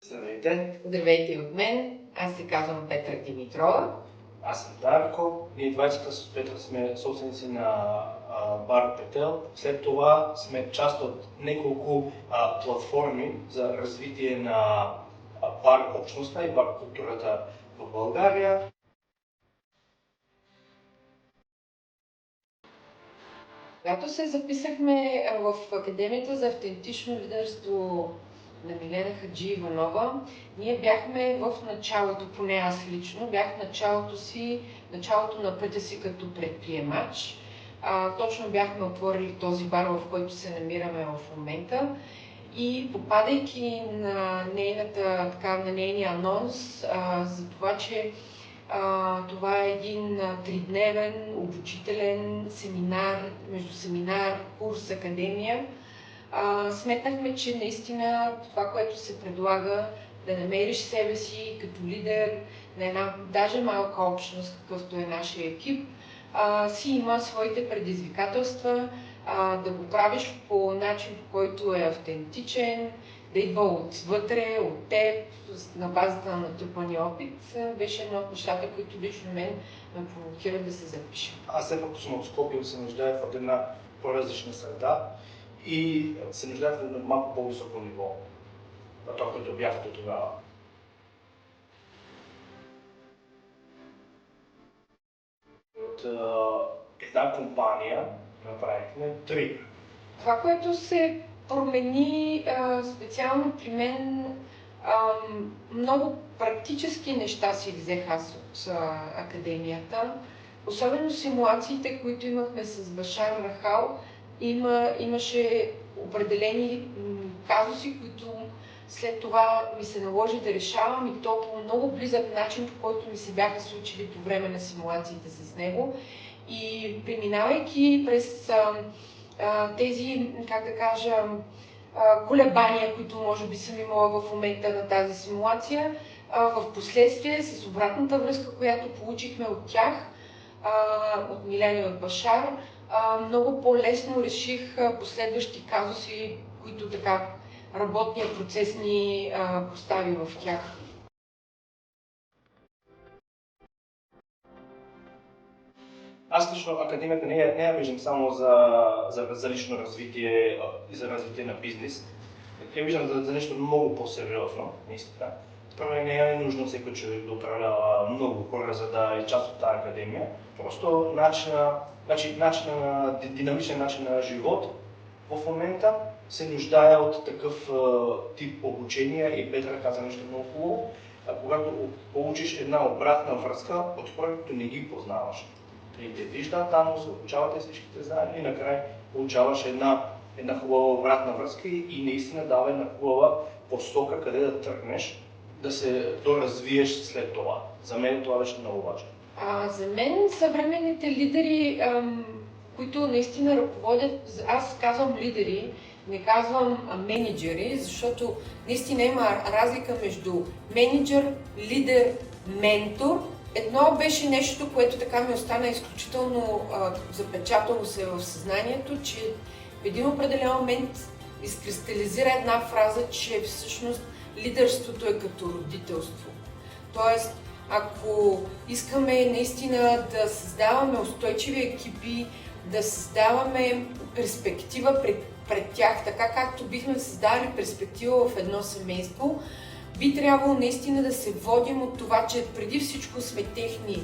Здравейте! Здравейте и от мен, аз се казвам Петра Димитрова. Аз съм Дарко. Ние двайцата с Петра сме собственици на бар Петел. След това сме част от няколко платформи за развитие на бар общността и бар културата в България. Когато се записахме в Академията за автентично лидерство на Милена Хаджи Иванова, ние бяхме в началото, поне аз лично, бях в началото на пътя си като предприемач. Точно бяхме отворили този бар, в който се намираме в момента. И попадайки на нейния анонс за това, че това е един тридневен обучителен семинар, между семинар, курс, академия, сметнахме, че наистина това, което се предлага, да намериш себе си като лидер на една даже малка общност, какъвто е нашия екип, си има своите предизвикателства, да го правиш по начин, по който е автентичен, да идва отвътре, от теб, на базата на натрупания опит, беше едно от нещата, които лично мен ме провокират да се запиша. Аз все пак съм от Скопие, се нуждая в една по-различна среда и се нуждая в малко по-високо ниво. Това, което бях до тогава. От една компания направихме 3. Това, което се промени специално при мен, много практически неща си взех аз от академията. Особено симулациите, които имахме с Башар Рахал, имаше определени казуси, които след това ми се наложи да решавам и то по много близък начин, по който ми се бяха случили по време на симулациите с него. И преминавайки през тези, колебания, които може би съм имала в момента на тази симулация, в последствие с обратната връзка, която получихме от тях, от Милена и от Башар, много по-лесно реших последващи казуси, които така работният процес ни постави в тях. Аз лично академията не я виждам само за лично развитие и за развитие на бизнес. Я виждам за нещо много по-сериозно, наистина. Първо не е нужно всеки човек да управлява много хора, за да е част от тази академия. Просто динамичен начин на живот в момента се нуждае от такъв тип обучение и Петра каза нещо много хубаво. Когато получиш една обратна връзка от хора, които не ги познаваш. И те виждат там, се обучавате всичките заедно и накрая получаваш една хубава обратна връзка и наистина дава една хубава посока къде да тръгнеш, да се доразвиеш след това. За мен това беше много важно. За мен съвременните лидери, които наистина ръководят, аз казвам лидери, не казвам менеджери, защото наистина има разлика между менеджер, лидер, ментор. Едно беше нещо, което така ми остана изключително запечатало се в съзнанието, че в един определен момент изкристализира една фраза, че всъщност лидерството е като родителство. Тоест, ако искаме наистина да създаваме устойчиви екипи, да създаваме перспектива пред тях, така както бихме създали перспектива в едно семейство, би трябвало наистина да се водим от това, че преди всичко сме техни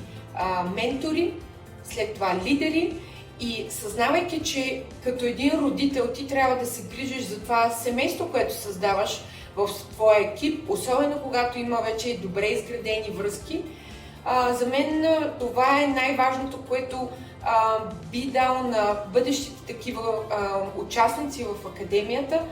ментори, след това лидери и съзнавайки, че като един родител ти трябва да се грижиш за това семейство, което създаваш в твоя екип, особено когато има вече добре изградени връзки. За мен това е най-важното, което би дал на бъдещите такива участници в академията,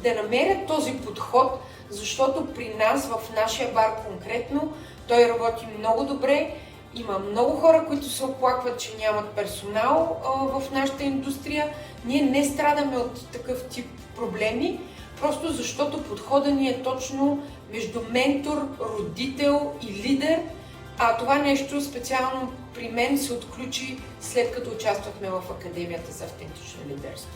да намерят този подход, защото при нас, в нашия бар конкретно, той работи много добре. Има много хора, които се оплакват, че нямат персонал в нашата индустрия. Ние не страдаме от такъв тип проблеми, просто защото подходът ни е точно между ментор, родител и лидер. Това нещо специално при мен се отключи след като участвахме в Академията за автентично лидерство.